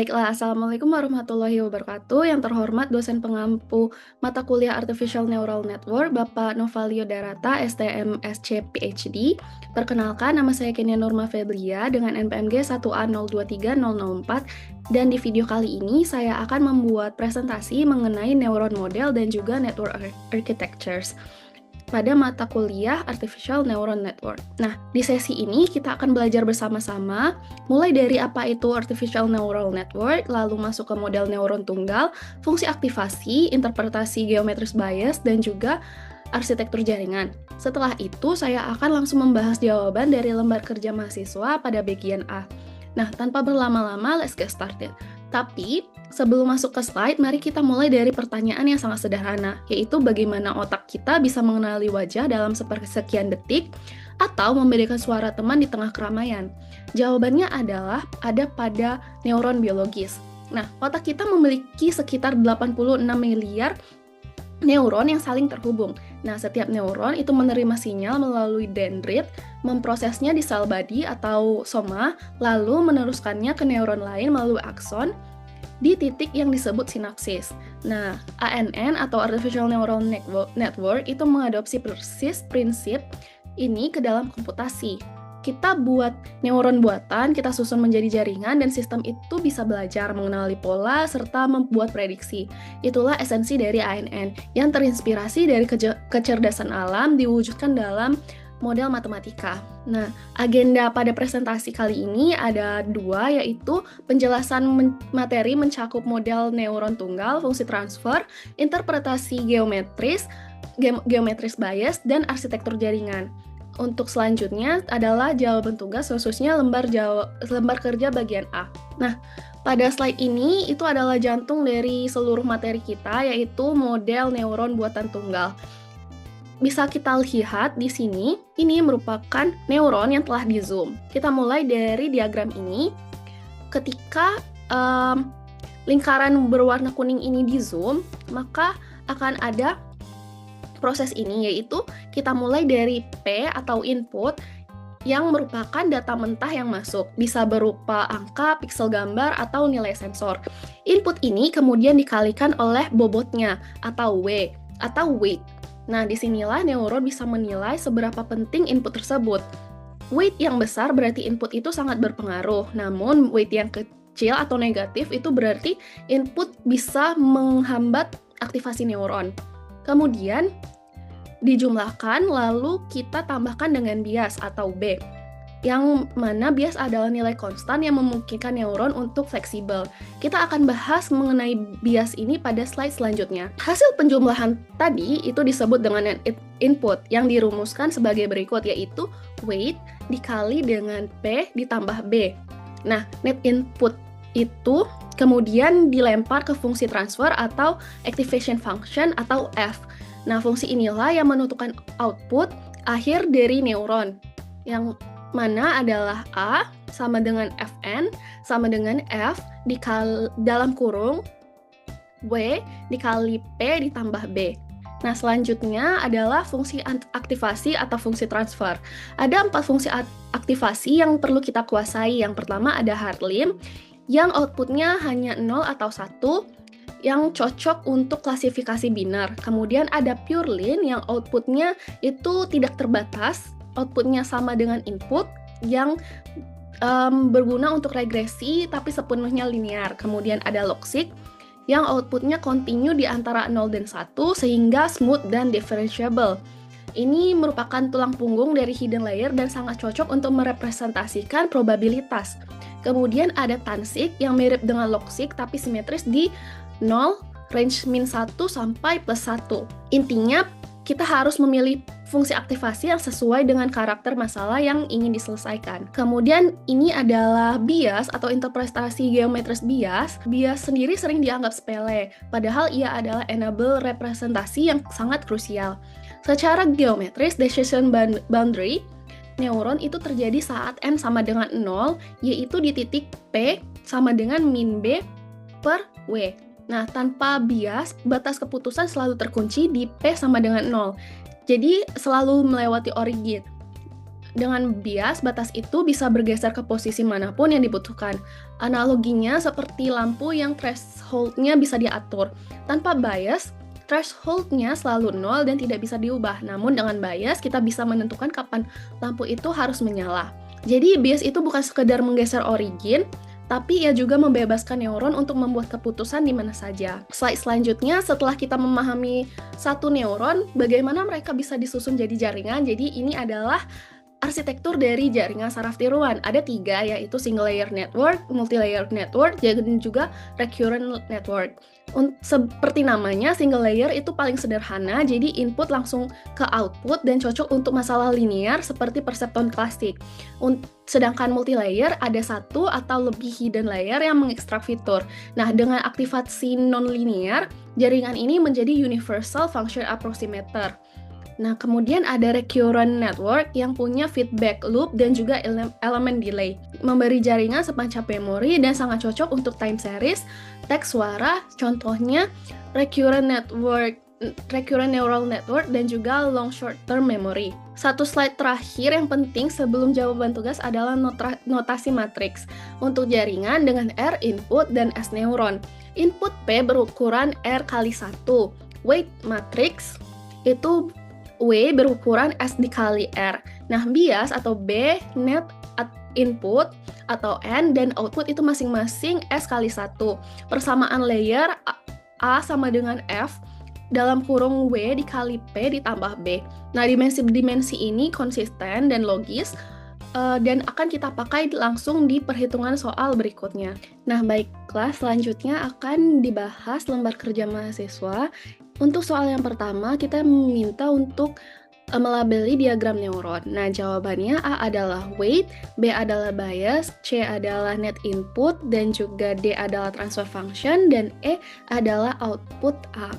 Baiklah, Assalamualaikum warahmatullahi wabarakatuh. Yang terhormat dosen pengampu mata kuliah Artificial Neural Network, Bapak Novalio Darata, STM SC PhD. Perkenalkan, nama saya Kenia Nurma Febria dengan NPMG 1A023004. Dan di video kali ini, saya akan membuat presentasi mengenai neuron model dan juga network architectures pada mata kuliah Artificial Neural Network. Nah, di sesi ini kita akan belajar bersama-sama mulai dari apa itu Artificial Neural Network, lalu masuk ke model neuron tunggal, fungsi aktivasi, interpretasi geometris bias, dan juga arsitektur jaringan. Setelah itu, saya akan langsung membahas jawaban dari lembar kerja mahasiswa pada bagian A. Nah, tanpa berlama-lama, let's get started. Tapi, sebelum masuk ke slide, mari kita mulai dari pertanyaan yang sangat sederhana, yaitu bagaimana otak kita bisa mengenali wajah dalam sepersekian detik atau membedakan suara teman di tengah keramaian. Jawabannya adalah ada pada neuron biologis. Nah, otak kita memiliki sekitar 86 miliar neuron yang saling terhubung. Nah, setiap neuron itu menerima sinyal melalui dendrit, memprosesnya di sel body atau soma, lalu meneruskannya ke neuron lain melalui akson di titik yang disebut sinapsis. Nah, ANN atau Artificial Neural Network itu mengadopsi persis prinsip ini ke dalam komputasi. Kita buat neuron buatan, kita susun menjadi jaringan, dan sistem itu bisa belajar mengenali pola serta membuat prediksi. Itulah esensi dari ANN yang terinspirasi dari kecerdasan alam diwujudkan dalam model matematika. Nah, agenda pada presentasi kali ini ada dua, yaitu penjelasan materi mencakup model neuron tunggal, fungsi transfer, interpretasi geometris bias, dan arsitektur jaringan. Untuk selanjutnya adalah jawaban tugas, khususnya lembar kerja bagian A. Nah, pada slide ini itu adalah jantung dari seluruh materi kita, yaitu model neuron buatan tunggal. Bisa kita lihat di sini, ini merupakan neuron yang telah di-zoom. Kita mulai dari diagram ini. Ketika lingkaran berwarna kuning ini di-zoom, maka akan ada proses ini, yaitu kita mulai dari P atau input yang merupakan data mentah yang masuk. Bisa berupa angka, piksel gambar, atau nilai sensor. Input ini kemudian dikalikan oleh bobotnya atau W atau weight. Nah, disinilah neuron bisa menilai seberapa penting input tersebut. Weight yang besar berarti input itu sangat berpengaruh, namun weight yang kecil atau negatif itu berarti input bisa menghambat aktivasi neuron. Kemudian, dijumlahkan lalu kita tambahkan dengan bias atau B, yang mana bias adalah nilai konstan yang memungkinkan neuron untuk fleksibel. Kita akan bahas mengenai bias ini pada slide selanjutnya. Hasil penjumlahan tadi itu disebut dengan net input yang dirumuskan sebagai berikut, yaitu weight dikali dengan P ditambah B. Nah, net input itu kemudian dilempar ke fungsi transfer atau activation function atau F. Nah, fungsi inilah yang menentukan output akhir dari neuron, yang mana adalah A sama dengan Fn sama dengan F dalam kurung W dikali P ditambah B. Nah, selanjutnya adalah fungsi aktivasi atau fungsi transfer. Ada 4 fungsi aktivasi yang perlu kita kuasai. Yang pertama ada hard limb, yang outputnya hanya 0 atau 1, yang cocok untuk klasifikasi binar. Kemudian ada pure line yang outputnya itu tidak terbatas, outputnya sama dengan input, yang berguna untuk regresi tapi sepenuhnya linear. Kemudian ada logistic yang outputnya continue di antara 0 dan 1 sehingga smooth dan differentiable. Ini merupakan tulang punggung dari hidden layer dan sangat cocok untuk merepresentasikan probabilitas. Kemudian ada tansik yang mirip dengan logistic tapi simetris di 0, range min 1 sampai plus 1. Intinya, kita harus memilih fungsi aktivasi yang sesuai dengan karakter masalah yang ingin diselesaikan. Kemudian, ini adalah bias atau interpretasi geometris bias. Bias sendiri sering dianggap sepele, padahal ia adalah enable representasi yang sangat krusial. Secara geometris, decision boundary neuron itu terjadi saat n sama dengan 0, yaitu di titik P sama dengan min B per W. Nah, tanpa bias, batas keputusan selalu terkunci di P sama dengan 0. Jadi, selalu melewati origin. Dengan bias, batas itu bisa bergeser ke posisi manapun yang dibutuhkan. Analoginya seperti lampu yang threshold-nya bisa diatur. Tanpa bias, threshold-nya selalu nol dan tidak bisa diubah. Namun dengan bias, kita bisa menentukan kapan lampu itu harus menyala. Jadi bias itu bukan sekedar menggeser origin, tapi ia juga membebaskan neuron untuk membuat keputusan di mana saja. Slide selanjutnya, setelah kita memahami satu neuron, bagaimana mereka bisa disusun jadi jaringan. Jadi ini adalah arsitektur dari jaringan saraf tiruan. Ada 3, yaitu single layer network, multi-layer network, dan juga recurrent network. Seperti namanya, single layer itu paling sederhana, jadi input langsung ke output dan cocok untuk masalah linear seperti perseptron klasik. Sedangkan multi-layer ada 1 atau lebih hidden layer yang mengekstrak fitur. Nah, dengan aktivasi non-linear, jaringan ini menjadi universal function approximator. Nah, kemudian ada recurrent network yang punya feedback loop dan juga elemen delay. Memberi jaringan semacam memori dan sangat cocok untuk time series, teks suara, contohnya recurrent neural network dan juga long short term memory. Satu slide terakhir yang penting sebelum jawaban tugas adalah notasi matriks untuk jaringan dengan R input dan S neuron. Input P berukuran R kali 1. Weight matrix itu W berukuran S dikali R. Nah, bias atau B, net input atau N, dan output itu masing-masing S kali 1. Persamaan layer A sama dengan F dalam kurung W dikali P ditambah B. Nah, dimensi-dimensi ini konsisten dan logis, dan akan kita pakai langsung di perhitungan soal berikutnya. Nah, baiklah, selanjutnya akan dibahas lembar kerja mahasiswa. Untuk soal yang pertama, kita meminta untuk melabeli diagram neuron. Nah, jawabannya A adalah weight, B adalah bias, C adalah net input, dan juga D adalah transfer function, dan E adalah output A.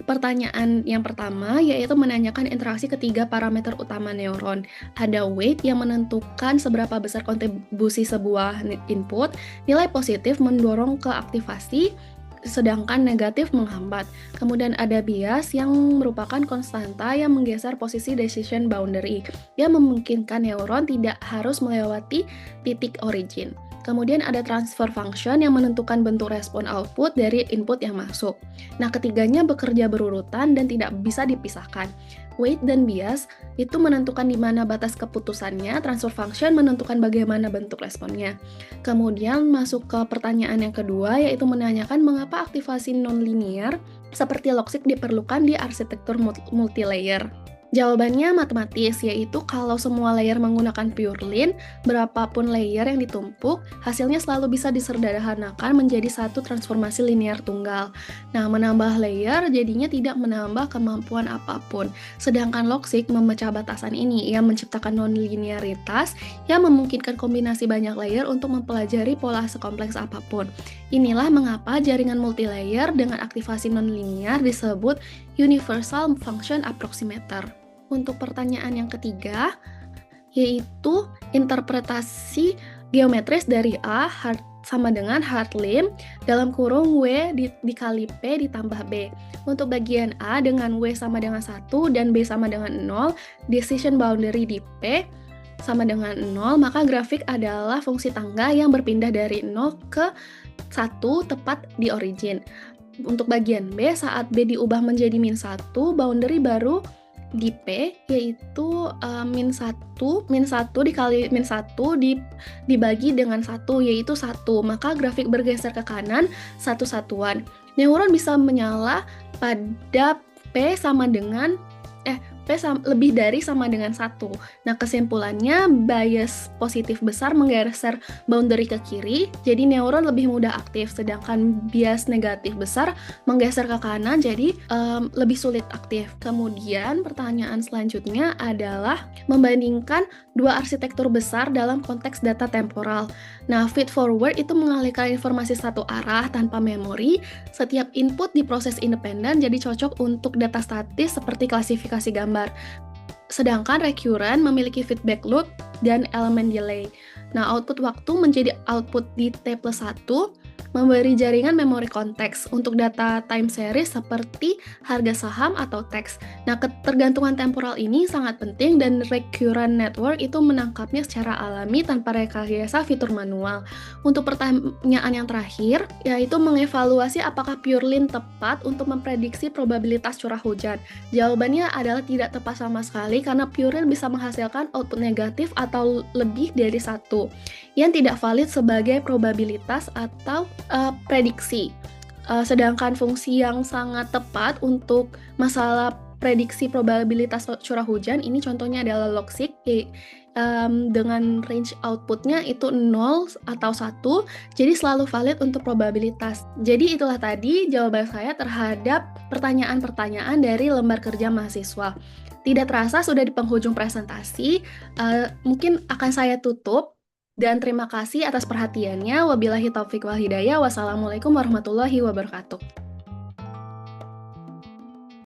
Pertanyaan yang pertama yaitu menanyakan interaksi ketiga parameter utama neuron. Ada weight yang menentukan seberapa besar kontribusi sebuah input, nilai positif mendorong ke aktivasi, sedangkan negatif menghambat. Kemudian ada bias yang merupakan konstanta yang menggeser posisi decision boundary, yang memungkinkan neuron tidak harus melewati titik origin. Kemudian ada transfer function yang menentukan bentuk respon output dari input yang masuk. Nah, ketiganya bekerja berurutan dan tidak bisa dipisahkan. Weight dan bias itu menentukan di mana batas keputusannya, transfer function menentukan bagaimana bentuk responnya. Kemudian masuk ke pertanyaan yang kedua, yaitu menanyakan mengapa aktivasi non-linear seperti logic diperlukan di arsitektur multilayer. Jawabannya matematis, yaitu kalau semua layer menggunakan pure lin, berapapun layer yang ditumpuk, hasilnya selalu bisa disederhanakan menjadi satu transformasi linear tunggal. Nah, menambah layer jadinya tidak menambah kemampuan apapun. Sedangkan logic memecah batasan ini, ia menciptakan non-linearitas yang memungkinkan kombinasi banyak layer untuk mempelajari pola sekompleks apapun. Inilah mengapa jaringan multilayer dengan aktivasi non-linear disebut universal function approximator. Untuk pertanyaan yang ketiga, yaitu interpretasi geometris dari A sama dengan hard limb dalam kurung W dikali P ditambah B. Untuk bagian A dengan W sama dengan 1 dan B sama dengan 0, decision boundary di P sama dengan 0, maka grafik adalah fungsi tangga yang berpindah dari 0 ke 1 tepat di origin. Untuk bagian B, saat B diubah menjadi min 1, boundary baru di P yaitu min 1 dikali min 1 dibagi dengan 1 yaitu 1, maka grafik bergeser ke kanan satu satuan. Neuron bisa menyala pada P sama dengan lebih dari sama dengan 1. Nah, kesimpulannya bias positif besar menggeser boundary ke kiri, jadi neuron lebih mudah aktif, sedangkan bias negatif besar menggeser ke kanan, jadi lebih sulit aktif. Kemudian pertanyaan selanjutnya adalah membandingkan dua arsitektur besar dalam konteks data temporal. Nah, feed forward itu mengalihkan informasi satu arah tanpa memori. Setiap input diproses independen, jadi cocok untuk data statis seperti klasifikasi gambar. Sedangkan recurrent memiliki feedback loop dan elemen delay. Nah, output waktu menjadi output di T+1, memberi jaringan memori konteks untuk data time series seperti harga saham atau teks. Nah, ketergantungan temporal ini sangat penting dan recurrent network itu menangkapnya secara alami tanpa rekayasa fitur manual. Untuk pertanyaan yang terakhir, yaitu mengevaluasi apakah Purelin tepat untuk memprediksi probabilitas curah hujan. Jawabannya adalah tidak tepat sama sekali karena Purelin bisa menghasilkan output negatif atau lebih dari satu yang tidak valid sebagai probabilitas atau prediksi. Sedangkan fungsi yang sangat tepat untuk masalah prediksi probabilitas curah hujan ini contohnya adalah logseq dengan range outputnya itu 0 atau 1, jadi selalu valid untuk probabilitas. Jadi itulah tadi jawaban saya terhadap pertanyaan-pertanyaan dari lembar kerja mahasiswa. Tidak terasa sudah di penghujung presentasi, mungkin akan saya tutup. Dan terima kasih atas perhatiannya. Wabillahi taufik wal hidayah. Wassalamualaikum warahmatullahi wabarakatuh.